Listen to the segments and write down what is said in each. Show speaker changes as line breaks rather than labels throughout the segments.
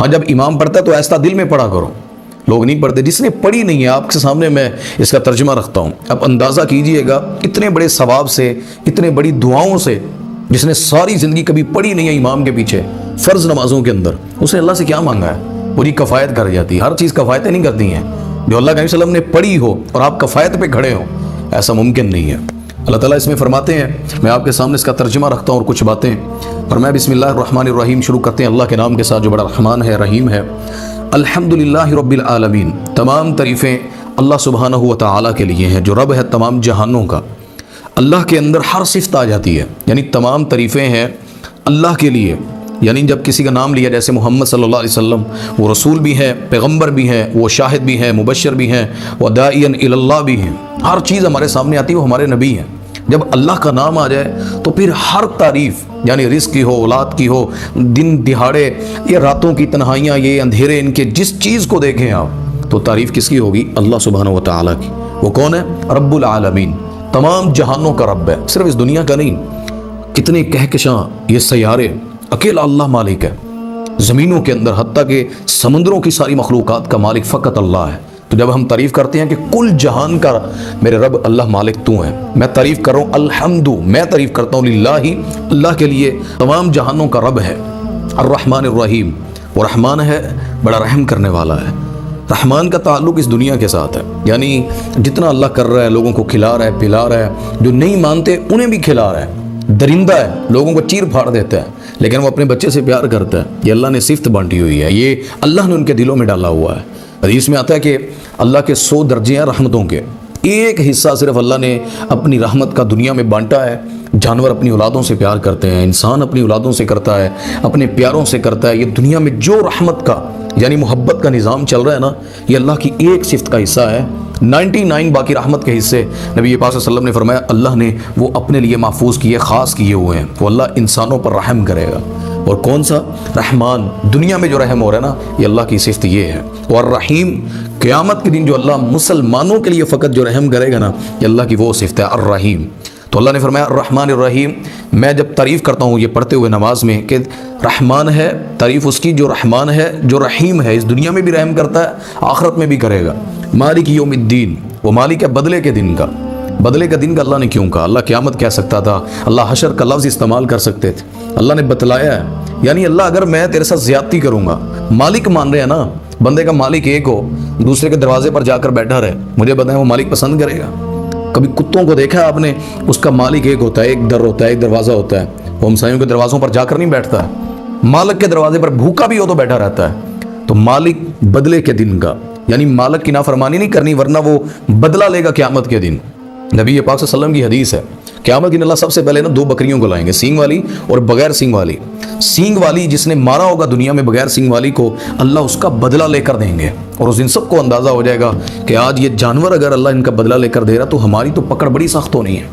ہاں جب امام پڑھتا ہے تو ایسا دل میں پڑھا کرو، لوگ نہیں پڑھتے۔ جس نے پڑھی نہیں ہے، آپ کے سامنے میں اس کا ترجمہ رکھتا ہوں، اب اندازہ کیجئے گا اتنے بڑے ثواب سے، اتنے بڑی دعاؤں سے، جس نے ساری زندگی کبھی پڑھی نہیں ہے امام کے پیچھے فرض نمازوں کے اندر، اس نے اللہ سے کیا مانگا ہے؟ پوری کفایت کر جاتی ہے۔ ہر چیز کفایتیں نہیں کرتی ہیں، جو اللہ کے نبی صلی اللہ علیہ وسلم نے پڑھی ہو اور آپ کفایت پہ کھڑے ہو، ایسا ممکن نہیں ہے۔ اللہ تعالیٰ اس میں فرماتے ہیں، میں آپ کے سامنے اس کا ترجمہ رکھتا ہوں اور کچھ باتیں فرمایا۔ بسم اللہ الرحمن الرحیم، شروع کرتے ہیں اللہ کے نام کے ساتھ جو بڑا رحمان ہے، رحیم ہے۔ الحمدللہ رب العالمین، تمام تعریفیں اللہ سبحانہ و تعالیٰ کے لیے ہیں جو رب ہے تمام جہانوں کا۔ اللہ کے اندر ہر صفت آ جاتی ہے، یعنی تمام تعریفیں ہیں اللہ کے لیے۔ یعنی جب کسی کا نام لیا، جیسے محمد صلی اللہ علیہ وسلم، وہ رسول بھی ہے، پیغمبر بھی ہے، وہ شاہد بھی ہے، مبشر بھی ہیں، وہ داعین الی اللہ بھی ہیں، ہر چیز ہمارے سامنے آتی ہے، وہ ہمارے نبی ہیں۔ جب اللہ کا نام آ جائے تو پھر ہر تعریف، یعنی رزق کی ہو، اولاد کی ہو، دن دہاڑے، یہ راتوں کی تنہائیاں، یہ اندھیرے، ان کے جس چیز کو دیکھیں آپ تو تعریف کس کی ہوگی؟ اللہ سبحانہ و تعالیٰ کی۔ وہ کون ہے؟ رب العالمین، تمام جہانوں کا رب ہے، صرف اس دنیا کا نہیں۔ کتنے کہکشاں، یہ سیارے، اکیلا اللہ مالک ہے زمینوں کے اندر، حتیٰ کہ سمندروں کی ساری مخلوقات کا مالک فقط اللہ ہے۔ تو جب ہم تعریف کرتے ہیں کہ کل جہان کا میرے رب اللہ مالک تو ہے، میں تعریف کر رہا ہوں الحمد، میں تعریف کرتا ہوں للہ، اللہ کے لیے، تمام جہانوں کا رب ہے۔ الرحمن الرحیم، وہ رحمان ہے، بڑا رحم کرنے والا ہے۔ رحمان کا تعلق اس دنیا کے ساتھ ہے، یعنی جتنا اللہ کر رہا ہے، لوگوں کو کھلا رہا ہے، پلا رہا ہے، جو نہیں مانتے انہیں بھی کھلا رہا ہے۔ درندہ ہے، لوگوں کو چیر پھاڑ دیتا ہے، لیکن وہ اپنے بچے سے پیار کرتا ہے۔ یہ اللہ نے صفت بانٹی ہوئی ہے، یہ اللہ نے ان کے دلوں میں ڈالا ہوا ہے۔ حدیث میں آتا ہے کہ اللہ کے 100 درجے ہیں رحمتوں کے، ایک حصہ صرف اللہ نے اپنی رحمت کا دنیا میں بانٹا ہے۔ جانور اپنی اولادوں سے پیار کرتے ہیں، انسان اپنی اولادوں سے کرتا ہے، اپنے پیاروں سے کرتا ہے۔ یہ دنیا میں جو رحمت کا یعنی محبت کا نظام چل رہا ہے نا، یہ اللہ کی ایک صفت کا حصہ ہے۔ 99 باقی رحمت کے حصے نبی پاک صلی اللہ علیہ وسلم نے فرمایا اللہ نے وہ اپنے لیے محفوظ کیے، خاص کیے ہوئے ہیں۔ وہ اللہ انسانوں پر رحم کرے گا، اور کون سا؟ رحمان، دنیا میں جو رحم ہو رہا ہے نا، یہ اللہ کی صفت یہ ہے۔ اور رحیم، قیامت کے دن جو اللہ مسلمانوں کے لیے فقط جو رحم کرے گا نا، یہ اللہ کی وہ صفت ہے، الرحیم۔ تو اللہ نے فرمایا الرحمن الرحیم، میں جب تعریف کرتا ہوں یہ پڑھتے ہوئے نماز میں کہ رحمان ہے، تعریف اس کی جو رحمان ہے، جو رحیم ہے، اس دنیا میں بھی رحم کرتا ہے، آخرت میں بھی کرے گا۔ مالک یوم الدین، وہ مالک ہے بدلے کے دن کا۔ بدلے کا دن کا اللہ نے کیوں کہا؟ اللہ قیامت کہہ سکتا تھا، اللہ حشر کا لفظ استعمال کر سکتے تھے، اللہ نے بتلایا ہے۔ یعنی اللہ اگر میں تیرے ساتھ زیادتی کروں گا، مالک مان رہے ہیں نا، بندے کا مالک ایک ہو، دوسرے کے دروازے پر جا کر بیٹھا رہے، مجھے بتائیں وہ مالک پسند کرے گا؟ کبھی کتوں کو دیکھا ہے آپ نے؟ اس کا مالک ایک ہوتا ہے، ایک در ہوتا ہے، ایک دروازہ ہوتا ہے، وہ ہمسایوں کے دروازوں پر جا کر نہیں بیٹھتا ہے، مالک کے دروازے پر بھوکا بھی ہو تو بیٹھا رہتا ہے۔ تو مالک بدلے کے دن کا، یعنی مالک کی نافرمانی نہیں کرنی، ورنہ وہ بدلہ لے گا قیامت کے دن۔ نبی پاک صلی اللہ علیہ وسلم کی حدیث ہے، قیامت کے دن اللہ سب سے پہلے نا 2 بکریوں کو لائیں گے، سینگ والی اور بغیر سینگ والی۔ سینگ والی جس نے مارا ہوگا دنیا میں، بغیر سینگ والی کو اللہ اس کا بدلہ لے کر دیں گے، اور اس دن سب کو اندازہ ہو جائے گا کہ آج یہ جانور اگر اللہ ان کا بدلہ لے کر دے رہا تو ہماری تو پکڑ بڑی سخت ہونی ہے۔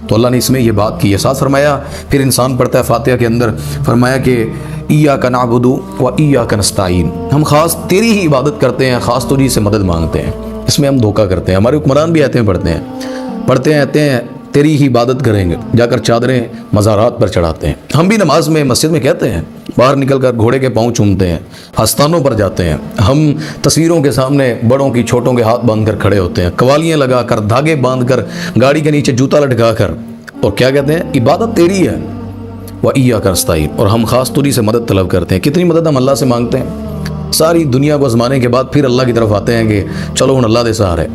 تو اللہ نے اس میں یہ بات کی ہے۔ ساتھ فرمایا، پھر انسان پڑھتا ہے فاتحہ کے اندر، فرمایا کہ ایاک نعبد و ایاک نستعین، ہم خاص تیری ہی عبادت کرتے ہیں، خاص تجھی سے مدد مانگتے ہیں۔ اس میں ہم دھوکہ کرتے ہیں، ہمارے حکمران بھی آیتیں پڑھتے ہیں تیری ہی عبادت کریں گے، جا کر چادریں مزارات پر چڑھاتے ہیں۔ ہم بھی نماز میں مسجد میں کہتے ہیں، باہر نکل کر گھوڑے کے پاؤں چومتے ہیں، آستانوں پر جاتے ہیں، ہم تصویروں کے سامنے بڑوں کی چھوٹوں کے ہاتھ باندھ کر کھڑے ہوتے ہیں، قوالیاں لگا کر، دھاگے باندھ کر، گاڑی کے نیچے جوتا لٹکا کر، اور کیا کہتے ہیں؟ عبادت تیری ہے، وَإِيَّاكَ نَسْتَعِينُ، اور ہم خاص طوری سے مدد طلب کرتے ہیں۔ کتنی مدد ہم اللہ سے مانگتے ہیں؟ ساری دنیا کو آزمانے کے بعد پھر اللہ کی طرف آتے ہیں کہ چلو ہن اللہ دے سہارے۔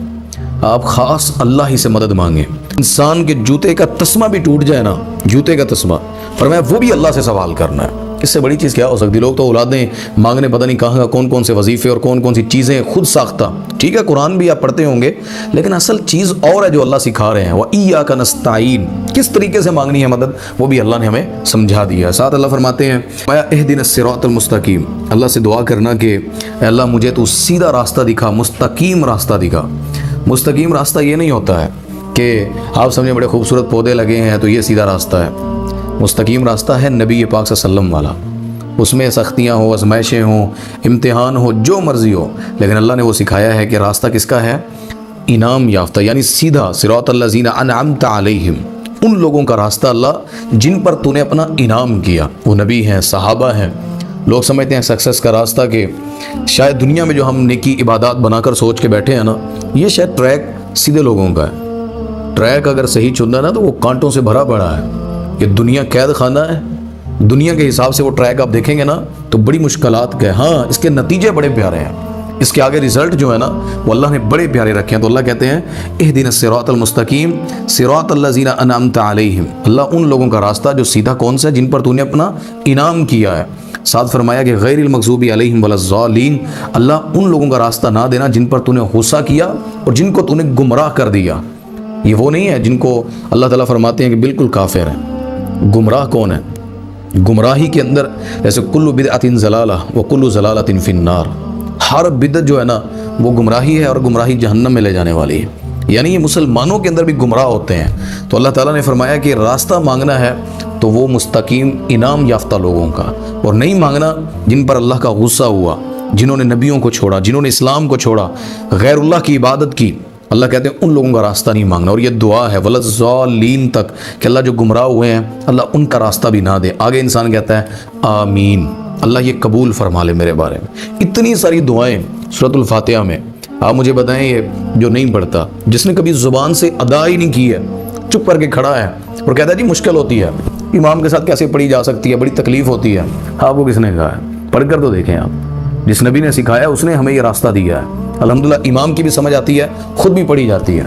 آپ خاص اللہ ہی سے مدد مانگیں۔ انسان کے جوتے کا تسمہ بھی ٹوٹ جائے نا، جوتے کا تسمہ، فرمایا وہ بھی اللہ سے سوال کرنا ہے۔ اس سے بڑی چیز کیا ہو سکتی؟ لوگ تو اولادیں مانگنے پتہ نہیں کہاں کون کون سے وظیفے اور کون کون سی چیزیں خود ساختہ، ٹھیک ہے قرآن بھی آپ پڑھتے ہوں گے، لیکن اصل چیز اور ہے جو اللہ سکھا رہے ہیں۔ وَإِيَّاكَ نَسْتَعِينُ، کس طریقے سے مانگنی ہے مدد، وہ بھی اللہ نے ہمیں سمجھا دیا ہے۔ ساتھ اللہ فرماتے ہیں اهْدِنَا الصِّرَاطَ الْمُسْتَقِيمَ، اللہ سے دعا کرنا کہ اے اللہ مجھے تو سیدھا راستہ دکھا، مستقیم راستہ دکھا۔ مستقیم راستہ یہ نہیں ہوتا ہے کہ آپ سمجھیں بڑے خوبصورت پودے لگے ہیں تو یہ سیدھا راستہ ہے۔ مستقیم راستہ ہے نبی پاک صلی اللہ علیہ وسلم والا، اس میں سختیاں ہوں، آزمائشیں ہوں، امتحان ہو، جو مرضی ہو، لیکن اللہ نے وہ سکھایا ہے کہ راستہ کس کا ہے؟ انعام یافتہ، یعنی سیدھا، صراط الذین انعمت علیہم، ان لوگوں کا راستہ اللہ جن پر تو نے اپنا انعام کیا، وہ نبی ہیں، صحابہ ہیں، لوگ سمجھتے ہیں سکسیس کا راستہ کہ شاید دنیا میں جو ہم نیکی عبادات بنا کر سوچ کے بیٹھے ہیں نا، یہ شاید ٹریک سیدھے لوگوں کا ہے۔ ٹریک اگر صحیح چننا نا تو وہ کانٹوں سے بھرا پڑا ہے، کہ دنیا قید خانہ ہے۔ دنیا کے حساب سے وہ ٹریک آپ دیکھیں گے نا تو بڑی مشکلات کا ہے۔ ہاں اس کے نتیجے بڑے پیارے ہیں، اس کے آگے رزلٹ جو ہے نا وہ اللہ نے بڑے پیارے رکھے ہیں۔ تو اللہ کہتے ہیں اہدنا الصراط المستقیم صراط الذین انعمت علیہم، اللہ ان لوگوں کا راستہ جو سیدھا کون سا ہے، جن پر تو نے اپنا انعام کیا ہے۔ ساتھ فرمایا کہ غیر المغضوب علیہم ولا الضالین، اللہ ان لوگوں کا راستہ نہ دینا جن پر تو نے غصہ کیا اور جن کو تو نے گمراہ کر دیا۔ یہ وہ نہیں ہے جن کو اللہ تعالیٰ فرماتے ہیں کہ بالکل کافر ہیں۔ گمراہ کون ہے؟ گمراہی کے اندر جیسے کل بدعۃ ضلالہ و کل ضلالۃ فی النار، ہر بدعت جو ہے نا وہ گمراہی ہے اور گمراہی جہنم میں لے جانے والی ہے۔ یعنی یہ مسلمانوں کے اندر بھی گمراہ ہوتے ہیں۔ تو اللہ تعالیٰ نے فرمایا کہ راستہ مانگنا ہے تو وہ مستقیم انعام یافتہ لوگوں کا، اور نہیں مانگنا جن پر اللہ کا غصہ ہوا، جنہوں نے نبیوں کو چھوڑا، جنہوں نے اسلام کو چھوڑا، غیر اللہ کی عبادت کی۔ اللہ کہتے ہیں ان لوگوں کا راستہ نہیں مانگنا، اور یہ دعا ہے ولا الضالین تک کہ اللہ جو گمراہ ہوئے ہیں اللہ ان کا راستہ بھی نہ دے۔ آگے انسان کہتا ہے آمین، اللہ یہ قبول فرما لے میرے بارے میں۔ اتنی ساری دعائیں سورۃ الفاتحہ میں، آپ مجھے بتائیں یہ جو نہیں پڑھتا، جس نے کبھی زبان سے ادا ہی نہیں کی ہے، چپ کر کے کھڑا ہے اور کہتا ہے جی مشکل ہوتی ہے، امام کے ساتھ کیسے پڑھی جا سکتی ہے، بڑی تکلیف ہوتی ہے۔ آپ کو کس نے کہا ہے؟ پڑھ کر تو دیکھیں آپ، جس نبی نے سکھایا اس نے ہمیں یہ راستہ دیا ہے۔ الحمدللہ امام کی بھی سمجھ آتی ہے، خود بھی پڑھی جاتی ہے۔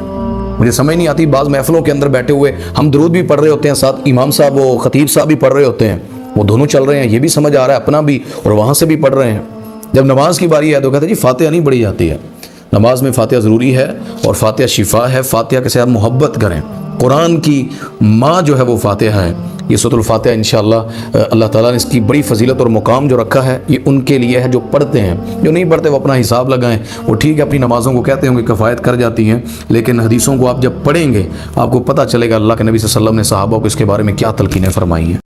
مجھے سمجھ نہیں آتی، بعض محفلوں کے اندر بیٹھے ہوئے ہم درود بھی پڑھ رہے ہوتے ہیں، ساتھ امام صاحب وہ خطیب صاحب بھی پڑھ رہے ہوتے ہیں، وہ دونوں چل رہے ہیں، یہ بھی سمجھ آ رہا ہے اپنا بھی اور وہاں سے بھی پڑھ رہے ہیں۔ جب نماز کی باری ہے تو کہتے ہیں جی فاتحہ نہیں پڑھی جاتی ہے۔ نماز میں فاتحہ ضروری ہے، اور فاتحہ شفا ہے۔ فاتحہ کے ساتھ محبت کریں، قرآن کی ماں جو ہے وہ فاتحہ ہے۔ یہ سورۃ الفاتحہ انشاءاللہ اللہ تعالیٰ نے اس کی بڑی فضیلت اور مقام جو رکھا ہے یہ ان کے لیے ہے جو پڑھتے ہیں۔ جو نہیں پڑھتے وہ اپنا حساب لگائیں، وہ ٹھیک ہے اپنی نمازوں کو کہتے ہوں کہ کفایت کر جاتی ہیں، لیکن حدیثوں کو آپ جب پڑھیں گے آپ کو پتہ چلے گا اللہ کے نبی صلی اللہ علیہ وسلم نے صحابہ کو اس کے بارے میں کیا تلقینیں فرمائی ہیں۔